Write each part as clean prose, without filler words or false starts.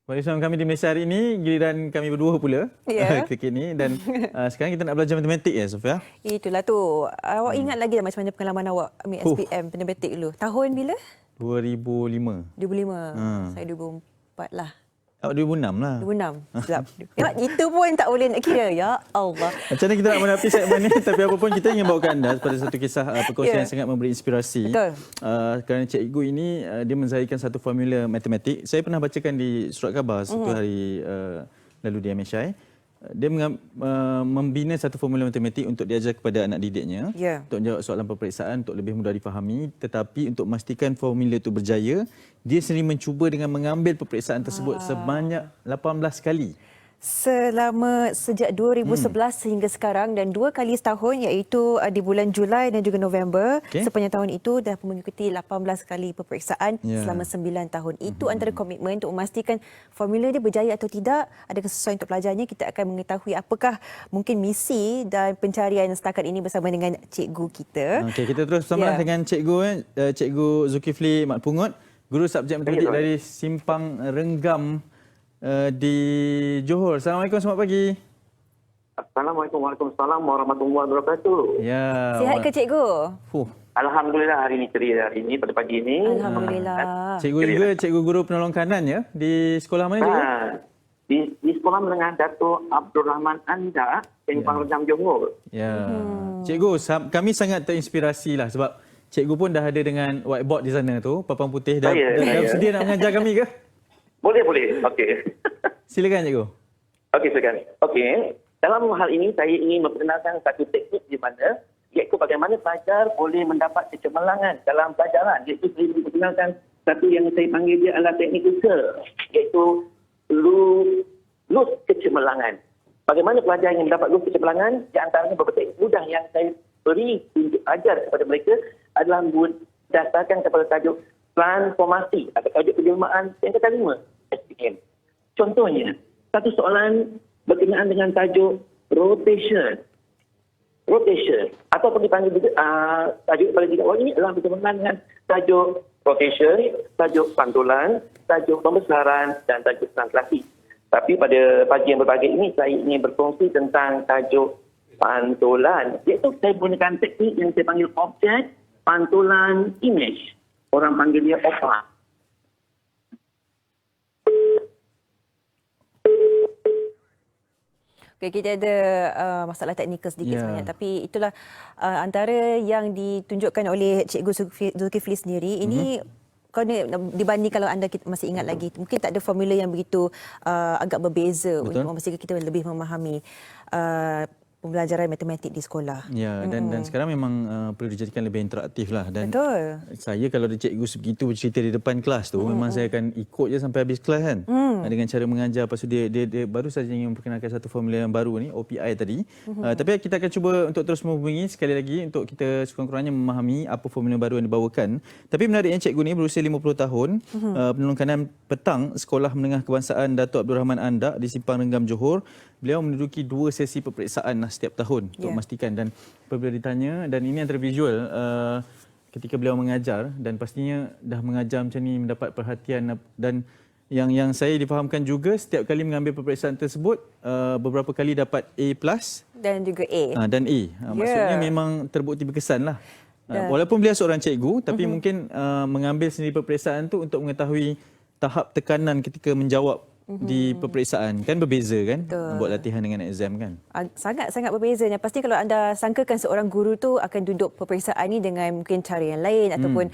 Bersama kami di Malaysia hari ini, giliran kami berdua pula ketika ini. Dan sekarang kita nak belajar matematik ya, Sofia? Itulah tu. Awak ingat lagi tak macam mana pengalaman awak ambil SPM matematik dulu? Tahun bila? 2005. 2005. Saya 2004 lah. Awak 2006 lah. 2006. Silap. Tengok, itu pun tak boleh nak kira. Ya Allah. Macam mana kita nak menepi segmen ni? Tapi apapun kita ingin bawakan anda pada satu kisah perkongsian yang sangat memberi inspirasi. Betul. Kerana cikgu ini dia menzahirkan satu formula matematik. Saya pernah bacakan di surat khabar satu hari lalu di MSI. Dia membina satu formula matematik untuk diajar kepada anak didiknya untuk menjawab soalan peperiksaan untuk lebih mudah difahami, tetapi untuk memastikan formula itu berjaya, dia sendiri mencuba dengan mengambil peperiksaan tersebut sebanyak 18 kali. Sejak 2011 sehingga sekarang, dan 2 kali setahun, iaitu di bulan Julai dan juga November. Sepanjang tahun itu dah mengikuti 18 kali peperiksaan selama 9 tahun. Itu antara komitmen untuk memastikan formula dia berjaya atau tidak, adakah sesuai untuk pelajarnya. Kita akan mengetahui apakah mungkin misi dan pencarian setakat ini bersama dengan cikgu kita. Okey, kita terus bersama dengan cikgu Cikgu Zulkifli Mat Pungut, guru subjek matematik dari Simpang Renggam di Johor. Assalamualaikum, selamat pagi. Assalamualaikum warahmatullahi wabarakatuh. Ya. Sihat ke cikgu? Alhamdulillah hari ini ceria pada pagi ini. Alhamdulillah. Cikgu juga cikgu guru penolong kanan ya di sekolah mana cikgu? Di sekolah menengah Dato' Abdul Rahman Anda, Simpang Renggam Johor. Ya. Cikgu, kami sangat terinspirasi lah sebab cikgu pun dah ada dengan whiteboard di sana tu, papan putih. Dah bersedia nak mengajar kami ke? Boleh. Okey. Silakan cikgu. Okey, silakan. Okey. Dalam hal ini saya ingin memperkenalkan satu teknik di mana iaitu bagaimana pelajar boleh mendapat kecemerlangan dalam pelajaran. Iaitu saya memperkenalkan satu yang saya panggil dia adalah teknik usaha, iaitu lus kecemerlangan. Bagaimana pelajar yang mendapat lus kecemerlangan? Di antaranya beberapa teknik mudah yang saya beri untuk ajar kepada mereka adalah berdasarkan kepada tajuk transformasi atau tajuk penjelmaan yang kelima SPM. Contohnya, satu soalan berkenaan dengan tajuk rotation ataupun dipanggil tajuk paling tidak awal ini adalah berkenaan dengan tajuk rotation, tajuk pantulan, tajuk pembesaran dan tajuk translasi. Tapi pada pagi yang berbahagia ini saya ingin berkongsi tentang tajuk pantulan, iaitu saya menggunakan teknik yang saya panggil objek pantulan image. Orang panggil dia OPA. Okay, kita ada masalah teknikal sedikit sebenarnya, tapi itulah antara yang ditunjukkan oleh Cikgu Zulkifli sendiri. Ini dibanding kalau anda masih ingat lagi, mungkin tak ada formula yang begitu agak berbeza untuk memastikan kita lebih memahami pembelajaran matematik di sekolah. Ya, dan sekarang memang perlu dijadikan lebih interaktif lah. Dan saya kalau ada cikgu sebegitu bercerita di depan kelas tu, memang saya akan ikut je sampai habis kelas kan. Dengan cara mengajar. Lepas tu dia baru saja ingin memperkenalkan satu formula yang baru ni, OPI tadi. Tapi kita akan cuba untuk terus menghubungi sekali lagi untuk kita sekurang-kurangnya memahami apa formula baru yang dibawakan. Tapi menariknya cikgu ni berusia 50 tahun, penolong kanan petang Sekolah Menengah Kebangsaan Dato' Abdul Rahman Anda di Simpang Renggam Johor. Beliau menduduki 2 sesi peperiksaan setiap tahun untuk memastikan, dan apabila ditanya, dan ini antara visual ketika beliau mengajar, dan pastinya dah mengajar macam ni mendapat perhatian, dan yang saya difahamkan juga setiap kali mengambil peperiksaan tersebut beberapa kali dapat A+ dan juga A. Dan A. Maksudnya memang terbukti berkesan lah. Walaupun beliau seorang cikgu, tapi mungkin mengambil sendiri peperiksaan tu untuk mengetahui tahap tekanan ketika menjawab di peperiksaan kan berbeza kan. Buat latihan dengan exam kan. Sangat berbezanya. Pasti kalau anda sangkakan seorang guru tu akan duduk peperiksaan ni dengan mungkin cara yang lain ataupun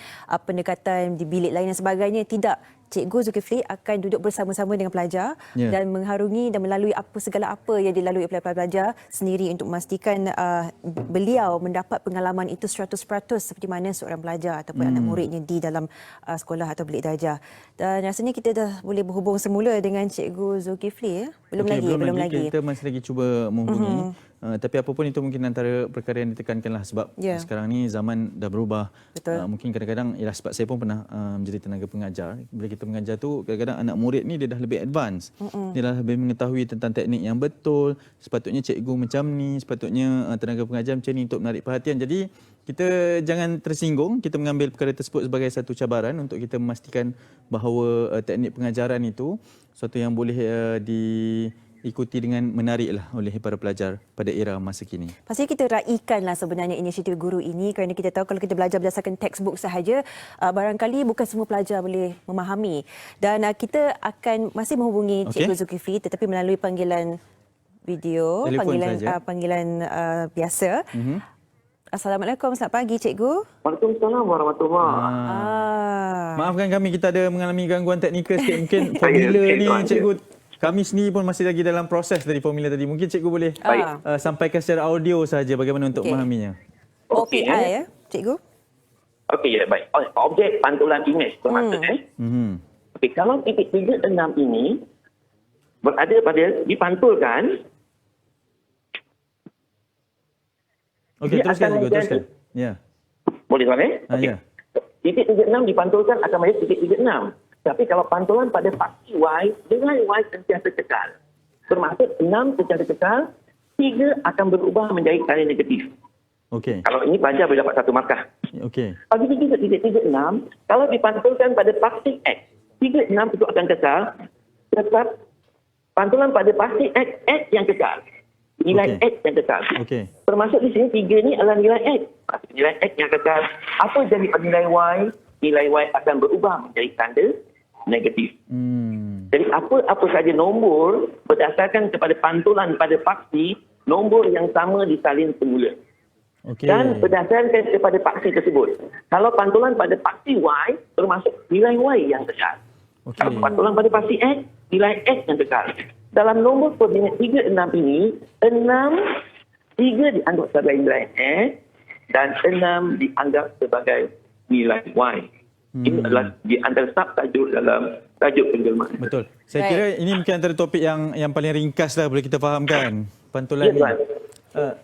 pendekatan di bilik lain dan sebagainya. Tidak. Cikgu Zulkifli akan duduk bersama-sama dengan pelajar dan mengharungi dan melalui segala apa yang dilalui oleh pelajar sendiri untuk memastikan beliau mendapat pengalaman itu 100% seperti mana seorang pelajar ataupun anak muridnya di dalam sekolah atau bilik darjah. Dan rasanya kita dah boleh berhubung semula dengan Cikgu Zulkifli ya. Belum lagi. Kita masih lagi cuba menghubungi. Tapi apapun itu mungkin antara perkara yang ditekankanlah sebab sekarang ni zaman dah berubah. Mungkin kadang-kadang sebab saya pun pernah menjadi tenaga pengajar. Bila kita mengajar tu kadang-kadang anak murid ni dia dah lebih advance. Dia dah lebih mengetahui tentang teknik yang betul. Sepatutnya cikgu macam ni, sepatutnya tenaga pengajar macam ni untuk menarik perhatian. Jadi kita jangan tersinggung, kita mengambil perkara tersebut sebagai satu cabaran untuk kita memastikan bahawa teknik pengajaran itu suatu yang boleh diikuti dengan menariklah oleh para pelajar pada era masa kini. Pasti kita raikanlah sebenarnya inisiatif guru ini kerana kita tahu kalau kita belajar berdasarkan textbook sahaja, barangkali bukan semua pelajar boleh memahami. Dan kita akan masih menghubungi Cikgu Zulkifli tetapi melalui panggilan video, panggilan biasa. Assalamualaikum, selamat pagi Cikgu. Waalaikumsalam warahmatullahi. Maafkan kami, kita ada mengalami gangguan teknikal sikit. Mungkin formula ni Cikgu, kami sendiri pun masih lagi dalam proses dari formula tadi. Mungkin Cikgu boleh sampaikan secara audio saja bagaimana untuk memahaminya. OPI ya, Cikgu? Okey, ya, baik. Objek pantulan imej bermaksud. Okey, kalau titik 36 ini berada pada dipantulkan. Okey, teruskan Cikgu, teruskan. Ya. Boleh tuan Ya. Titik 36 dipantulkan akan menjadi titik 36. Tapi kalau pantulan pada paksi Y, nilai Y sentiasa kekal. Bermaksud 6 sentiasa kekal, 3 akan berubah menjadi tanda negatif. Okey. Kalau ini pelajar boleh dapat 1 markah. Okey. Bagi titik 36, kalau dipantulkan pada paksi X, 36 itu akan kekal. Tetap pantulan pada paksi X, X yang kekal. Nilai X yang kekal. Termasuk di sini 3 ni adalah nilai X. Nilai X yang kekal. Apa jadi pada nilai Y? Nilai Y akan berubah menjadi tanda negatif. Jadi apa saja nombor berdasarkan kepada pantulan pada paksi, nombor yang sama disalin semula. Dan berdasarkan kepada paksi tersebut. Kalau pantulan pada paksi Y, termasuk nilai Y yang kekal. Kalau pantulan pada paksi X, nilai X yang kekal. Dalam nombor koordinat 36 ini, 3 dianggap sebagai nilai X dan 6 dianggap sebagai nilai Y. Ini adalah di antara subtajuk dalam tajuk penjelmaan. Betul. Saya kira ini mungkin antara topik yang paling ringkas lah boleh kita fahamkan. Pantulan ni.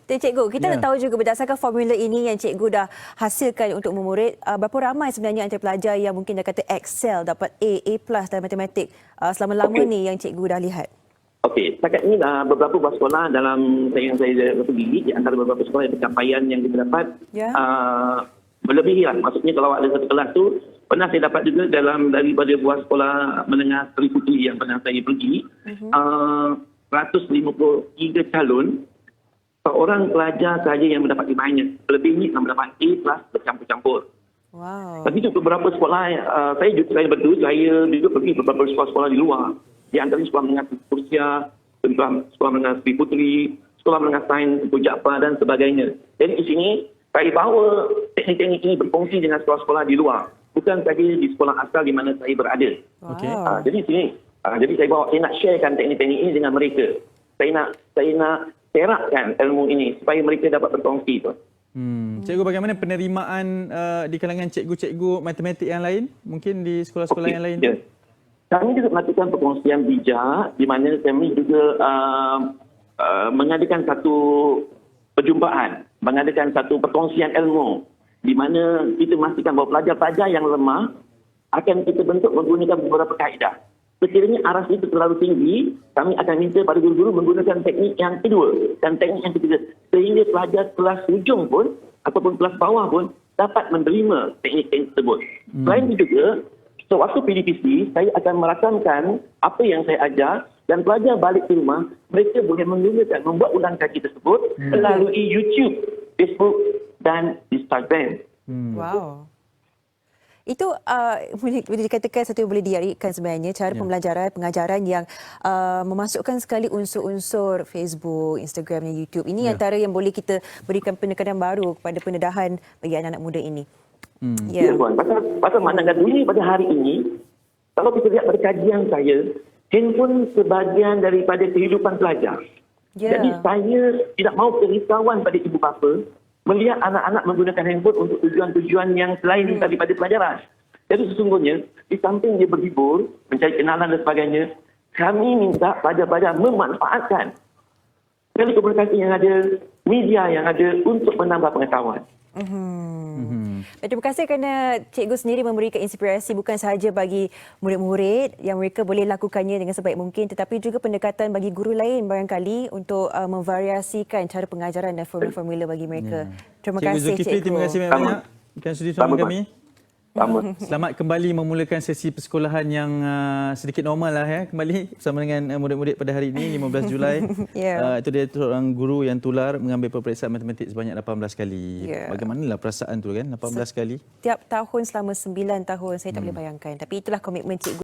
Cikgu, kita tahu juga berdasarkan formula ini yang cikgu dah hasilkan untuk memurid, berapa ramai sebenarnya antara pelajar yang mungkin dah kata excel, dapat A+ dalam matematik selama-lama ni yang cikgu dah lihat? Okey, setakat ini beberapa buah sekolah dalam yang saya pergi, di antara beberapa sekolah yang pencapaian yang kita dapat berlebihan. Maksudnya kalau ada satu kelas tu, pernah saya dapat juga daripada buah sekolah menengah Seri Puteri yang pernah saya pergi, 153 calon, seorang pelajar sahaja yang mendapat banyak. Lebihnya yang mendapat A+ bercampur-campur. Wow. Tapi itu beberapa sekolah, saya juga pergi beberapa sekolah-sekolah di luar. Di antara sekolah menengah Rusia, sekolah menengah Seri Puteri, sekolah menengah Sains Tengku Jaafar dan sebagainya. Jadi di sini saya bawa teknik-teknik ini berfungsi dengan sekolah-sekolah di luar. Bukan saja di sekolah asal di mana saya berada. Jadi di sini, jadi saya nak sharekan teknik-teknik ini dengan mereka. Saya nak terakkan ilmu ini supaya mereka dapat berkongsi. Cikgu, bagaimana penerimaan di kalangan cikgu-cikgu matematik yang lain? Mungkin di sekolah-sekolah yang lain? Kami juga melakukan perkongsian bijak di mana kami juga mengadakan satu perjumpaan, mengadakan satu perkongsian ilmu di mana kita memastikan bahawa pelajar-pelajar yang lemah akan kita bentuk menggunakan beberapa kaedah. Sekiranya aras itu terlalu tinggi, kami akan minta pada guru-guru menggunakan teknik yang kedua dan teknik yang ketiga sehingga pelajar kelas hujung pun ataupun kelas bawah pun dapat menerima teknik-teknik tersebut. Selain itu juga, sewaktu PDPC, saya akan merakamkan apa yang saya ajar dan pelajar balik ke rumah, mereka boleh membuat ulang kaji tersebut melalui YouTube, Facebook dan Instagram. Wow. Itu boleh dikatakan satu yang boleh diartikan sebenarnya cara pembelajaran, pengajaran yang memasukkan sekali unsur-unsur Facebook, Instagram dan YouTube. Ini antara yang boleh kita berikan penekanan baru kepada pendedahan bagi anak-anak muda ini. Ya, Puan. Pasal maknanya dunia pada hari ini, kalau kita lihat pada kajian saya, handphone sebahagian daripada kehidupan pelajar. Jadi saya tidak mahu kerisauan pada ibu bapa melihat anak-anak menggunakan handphone untuk tujuan-tujuan yang selain daripada pelajaran. Jadi sesungguhnya, di samping dia berhibur, mencari kenalan dan sebagainya, kami minta pelajar-pelajar memanfaatkan telekomunikasi yang ada, media yang ada untuk menambah pengetahuan. Terima kasih kerana cikgu sendiri memberikan inspirasi bukan sahaja bagi murid-murid yang mereka boleh lakukannya dengan sebaik mungkin, tetapi juga pendekatan bagi guru lain barangkali untuk memvariasikan cara pengajaran dan formula-formula bagi mereka. Terima Cikgu kasih Zulkifli, cikgu. terima kasih banyak-banyak kerana sudi bersama kami. Selamat kembali memulakan sesi persekolahan yang sedikit normal lah ya, kembali bersama dengan murid-murid pada hari ini 15 Julai. Itu dia seorang guru yang tular mengambil peperiksaan matematik sebanyak 18 kali. Bagaimanalah perasaan tu kan 18 kali? Tiap tahun selama 9 tahun saya tak boleh bayangkan. Tapi itulah komitmen cikgu.